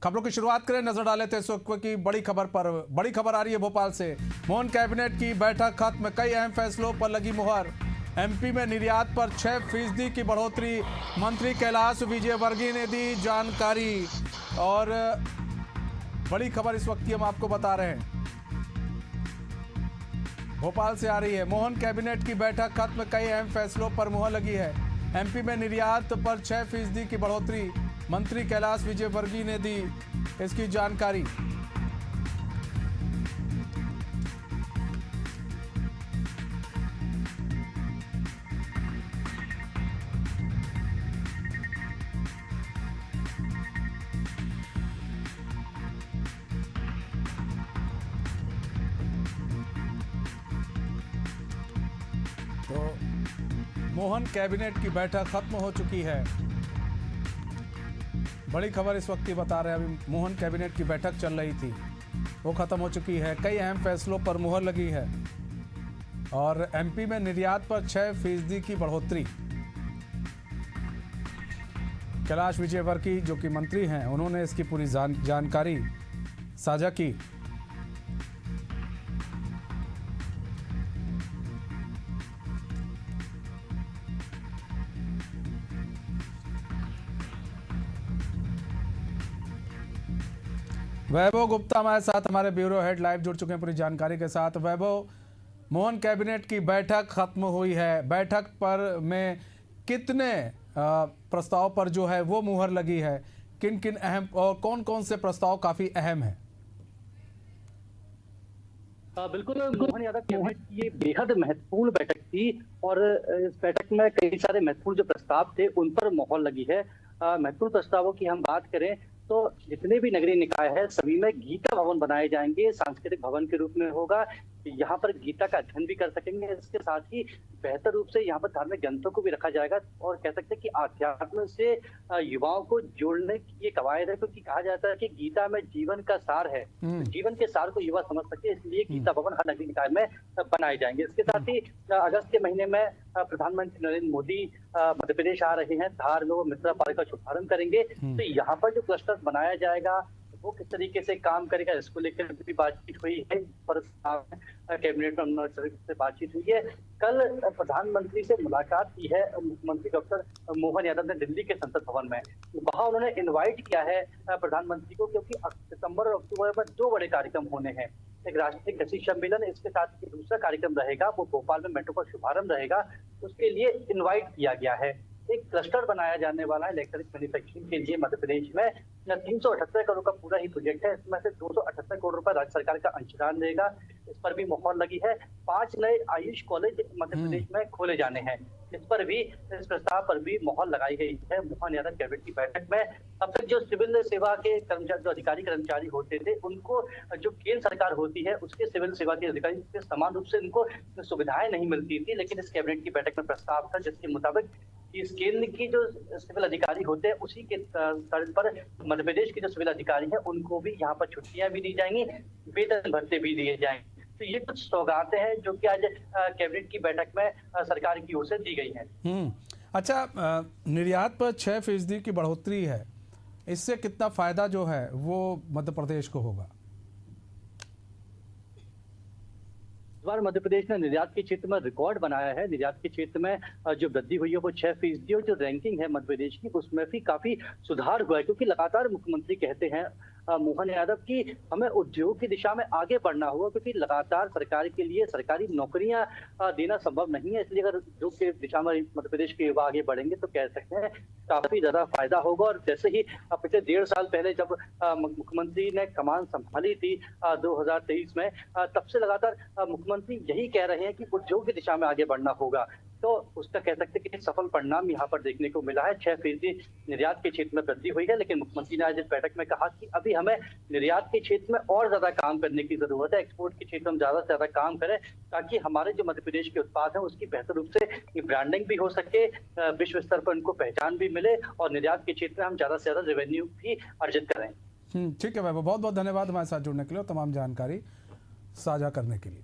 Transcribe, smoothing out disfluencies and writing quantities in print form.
खबरों की शुरुआत करें, नजर डाले थे इस वक्त की बड़ी खबर पर। बड़ी खबर आ रही है भोपाल से। मोहन कैबिनेट की बैठक खत्म, कई अहम फैसलों पर लगी मुहर। एमपी में निर्यात पर 6% की बढ़ोतरी, मंत्री कैलाश विजयवर्गीय ने दी जानकारी। और बड़ी खबर इस वक्त की हम आपको बता रहे हैं, भोपाल से आ रही है। मोहन कैबिनेट की बैठक खत्म, कई अहम फैसलों पर मुहर लगी है। एमपी में निर्यात पर 6% की बढ़ोतरी, मंत्री कैलाश विजयवर्गीय ने दी इसकी जानकारी। तो मोहन कैबिनेट की बैठक खत्म हो चुकी है। बड़ी खबर इस वक्त की बता रहे हैं, अभी मोहन कैबिनेट की बैठक चल रही थी, वो खत्म हो चुकी है। कई अहम फैसलों पर मुहर लगी है और एमपी में निर्यात पर 6% की बढ़ोतरी। कैलाश विजयवर्गीय जो कि मंत्री हैं, उन्होंने इसकी पूरी जानकारी साझा की। वैभव गुप्ता हमारे साथ, हमारे ब्यूरो हेड लाइव जुड़ चुके हैं पूरी जानकारी के साथ। वैभव, मोहन कैबिनेट की बैठक खत्म हुई है, बैठक पर में कितने प्रस्ताव पर जो है वो मुहर लगी है, किन किन अहम और कौन कौन से प्रस्ताव काफी अहम है? बिल्कुल, मोहन यादव कैबिनेट की ये बेहद महत्वपूर्ण बैठक थी और इस बैठक में कई सारे महत्वपूर्ण जो प्रस्ताव थे उन पर मुहर लगी है। महत्वपूर्ण प्रस्तावों की हम बात करें तो जितने भी नगरीय निकाय है सभी में गीता भवन बनाए जाएंगे, सांस्कृतिक भवन के रूप में होगा। यहाँ पर गीता का अध्ययन भी कर सकेंगे, इसके साथ ही बेहतर रूप से यहाँ पर धार्मिक ग्रंथों को भी रखा जाएगा और कह सकते हैं कि आध्यात्म से युवाओं को जोड़ने की ये कवायद है, क्योंकि कहा जाता है कि गीता में जीवन का सार है, जीवन के सार को युवा समझ सके, इसलिए गीता भवन हर नगरीय निकाय में बनाए जाएंगे। इसके साथ ही अगस्त के महीने में प्रधानमंत्री नरेंद्र मोदी मध्य प्रदेश आ रहे हैं, धार में वो मित्रा पार्क का शुभारंभ करेंगे। तो यहाँ पर जो क्लस्टर बनाया जाएगा वो किस तरीके से काम करेगा, इसको लेकर भी बातचीत हुई है, पर कैबिनेट में से बातचीत हुई है। कल प्रधानमंत्री से मुलाकात की है मुख्यमंत्री डॉक्टर मोहन यादव ने दिल्ली के संसद भवन में। वहां उन्होंने इनवाइट किया है प्रधानमंत्री को, क्योंकि सितंबर और अक्टूबर में 2 बड़े कार्यक्रम होने हैं। एक राष्ट्रीय कृषि सम्मेलन, इसके साथ ही दूसरा कार्यक्रम रहेगा वो भोपाल में मेट्रो का शुभारंभ रहेगा, उसके लिए इन्वाइट किया गया है। एक क्लस्टर बनाया जाने वाला है इलेक्ट्रॉनिक मैन्युफैक्चरिंग के लिए मध्य प्रदेश में। 378 करोड़ का पूरा ही प्रोजेक्ट है, इसमें से 278 करोड़ रुपए राज्य सरकार का अंशदान रहेगा, इस पर भी मुहर लगी है। 5 नए आयुष कॉलेज मध्य प्रदेश में खोले जाने हैं, इस प्रस्ताव पर भी मुहर लगाई गई है मोहन यादव कैबिनेट की बैठक में। अब तक जो सिविल सेवा के कर्मचारी, जो अधिकारी कर्मचारी होते थे, उनको जो केंद्र सरकार होती है उसके सिविल सेवा के अधिकारी से समान रूप से उनको सुविधाएं नहीं मिलती थी, लेकिन इस कैबिनेट की बैठक में प्रस्ताव था जिसके मुताबिक इस केंद्र की जो सिविल अधिकारी होते हैं उसी के तर्ज पर मध्य प्रदेश के जो सिविल अधिकारी हैं उनको भी यहाँ पर छुट्टियां भी दी जाएंगी, वेतन भत्ते भी दिए जाएंगे। तो ये कुछ सौगातें हैं जो कि आज कैबिनेट की बैठक में सरकार की ओर से दी गई हैं। अच्छा, निर्यात पर 6% की बढ़ोतरी है, इससे कितना फायदा जो है वो मध्य प्रदेश को होगा? इस बार मध्य प्रदेश ने निर्यात के क्षेत्र में रिकॉर्ड बनाया है। निर्यात के क्षेत्र में जो वृद्धि हुई है वो 6% और जो रैंकिंग है मध्य प्रदेश की उसमें भी काफी सुधार हुआ है, क्योंकि लगातार मुख्यमंत्री कहते हैं मोहन यादव की हमें उद्योग की दिशा में आगे बढ़ना होगा, क्योंकि लगातार सरकार के लिए सरकारी नौकरियां देना संभव नहीं है। इसलिए अगर उद्योग के दिशा में मध्य प्रदेश के युवा आगे बढ़ेंगे तो कह सकते हैं काफी ज्यादा फायदा होगा। और जैसे ही पिछले 1.5 साल पहले जब मुख्यमंत्री ने कमान संभाली थी 2023 में, तब से लगातार मुख्यमंत्री यही कह रहे हैं कि उद्योग की दिशा में आगे बढ़ना होगा। तो उसका कह सकते हैं कि सफल परिणाम यहाँ पर देखने को मिला है। 6% निर्यात के क्षेत्र में वृद्धि हुई है, लेकिन मुख्यमंत्री ने आज इस बैठक में कहा कि अभी हमें निर्यात के क्षेत्र में और ज्यादा काम करने की जरूरत है। एक्सपोर्ट के क्षेत्र में ज्यादा से ज्यादा काम करें ताकि हमारे जो मध्य प्रदेश के उत्पाद हैं उसकी बेहतर रूप से ब्रांडिंग भी हो सके, विश्व स्तर पर उनको पहचान भी मिले और निर्यात के क्षेत्र में हम ज्यादा से ज्यादा रेवेन्यू भी अर्जित करें। ठीक है भाई, बहुत बहुत धन्यवाद हमारे साथ जुड़ने के लिए और तमाम जानकारी साझा करने के लिए।